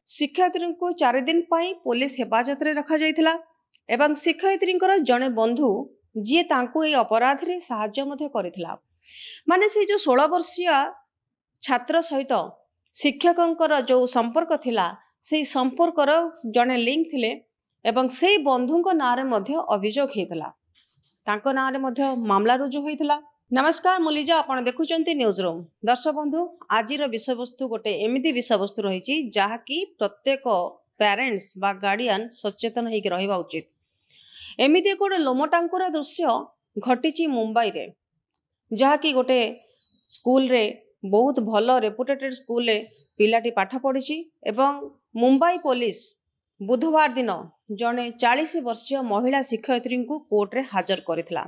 शिक्षयित्री को 4 दिन पाई पुलिस हेफाजत रे रखा जाइथिला एवं शिक्षयित्री जड़े बंधु जी तांको ए अपराध रे साहाय्य मध्य करिथिला। माने से जो 16 वर्षीय छात्र सहित शिक्षकंकर जो संपर्क थिला से संपर्कर जड़े लिंक थिले एवं से बंधुंक नारे मध्य अभियोग हेतला। तांको नारे मध्य मामला रुजु होइथिला। नमस्कार मुलिजा आपण देखुचंती न्यूज रूम। दर्शक बंधु आजिर विषय वस्तु गोटे एमिति विषय वस्तु रही जहाँकि प्रत्येक पेरेंट्स बा गार्डियन सचेतन होकर रहिबा उचित। एमिति गोटे लोमटांकुरा दृश्य घटी मुंबई रे जहाँकि गोटे स्कूल रे बहुत भल रेपुटेटेड स्कूल रे पिलाटी पाठ पढ़ी एवं मुंबई पुलिस बुधवार दिन जड़े 40 वर्षीय महिला शिक्षयित्री को कोर्ट रे हाजर करथिला।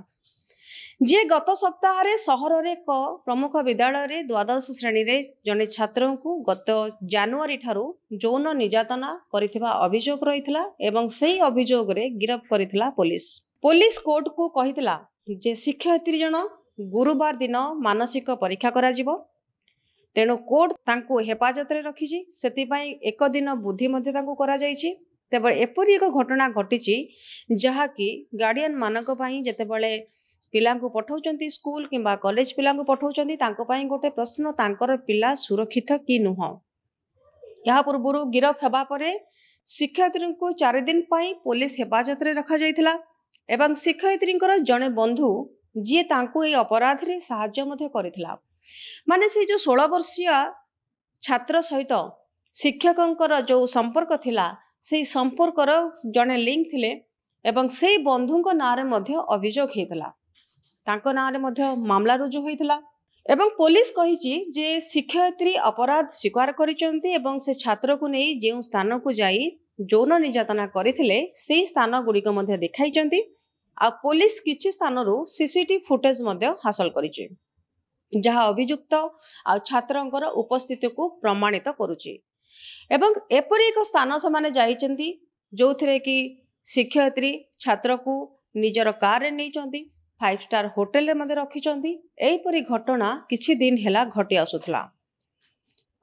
जे गत सप्ताह रे सहर रे एक प्रमुख विद्यालय रे द्वादश श्रेणी रे जने छात्र को गत जनवरी ठारू यौन निर्यातना करिथिबा अभियोग रहिथिला एवं सेही अभियोग रे गिरफ करिथिला पुलिस। पुलिस कोर्ट को कहिथिला जे शिक्षयित्री जन गुरुवार दिन मानसिक परीक्षा करा जिवो, तेणु कोर्ट तांको हेफाजत रे रखिछि। सेति पई एक दिन बुद्धि मध्ये तांको करा जाइछि। तेबे एपरि एक घटना घटिछि जहाँकि गार्डियन मानक पई जेतेबेले पिलांको पठाउचंती स्कूल किंबा कॉलेज पिलांको पठाउचंती तांको पई गोटे प्रश्न तांकर पिला सुरक्षित कि नुह। या पूर्व गिरफ हेबा परे शिक्षयित्री को 4 दिन पई पुलिस हेफाजत रे रखा जाइथिला एवं शिक्षयित्री जड़े बंधु जी तांको ए अपराध रे साहाय्य मध्य करिथिला। माने से जो 16 वर्षीय छात्र सहित शिक्षकंकर जो संपर्क थिला से संपर्कर जड़े लिंक थिले एवं से बंधुंक नारे मध्य अभियोग हेतला। तांको नारे मध्य मामला रुजु होइथिला एवं पुलिस कहिछि जे शिक्षयित्री अपराध स्वीकार करिसंती एवं से छात्र को नै जे स्थान को जाई यौन निर्यातना करिथिले सेही स्थान गुड़िक मध्य देखाइचंती। आ पुलिस किछि स्थान रु सीसीटीवी फुटेज मध्य हासिल करिछि जहाँ अभियुक्त आ छात्रंकर उपस्थिति को प्रमाणित करुछि। एवं एपरि एक स्थान समाने जाइचंती जोथिरे कि शिक्षयित्री छात्र को निजर कार रे नैचंती, 5 स्टार होटल रे मध्य रखिचंती। एहीपरि घटना किछि दिन हेला घटी आसुथला।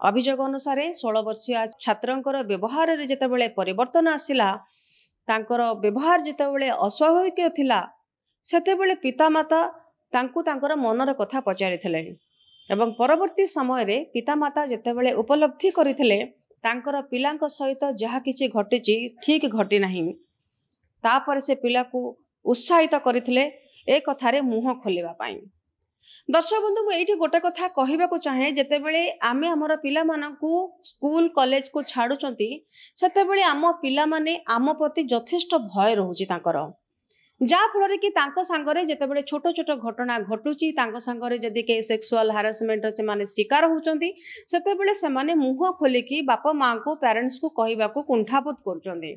अभियोग अनुसार 16 वर्षीय छात्रंकर व्यवहार रे जेतेबेले परिवर्तन आसिला, तांकर व्यवहार जेतेबेले अस्वाभाविक थिला, सेतेबेले पितामाता तांकु तांकर मनर कथा पचारिथिले एवं परवर्ती समय रे पितामाता जेतेबेले उपलब्धि करिथिले तांकर पिलांक सहित जहा किछि घटिछि ठीक घटी नाही। तापर से पिला को उत्साहित करथिले ए कथारे मुह खोलिबा पाई। दर्शक बंधु मु एठी गोटे कथा कहिबा को चाहे, जेतेबेले आमे हमर पिला मानकू स्कूल कॉलेज को छाडुचंती सेतेबेले आम पिला माने आम प्रति यथेष्ट भय रहउची तांकर, जा फଳରେ कि तांको संगरे जेतेबेले छोट छोट घटना घटुची तांको संगरे जदि के सेक्सुअल हारासमेंट से माने शिकार होउचंती सेतेबेले से माने मुह खोलिकी बापा मां को पेरेंट्स को कहिबा को कुंठाबोध करचंती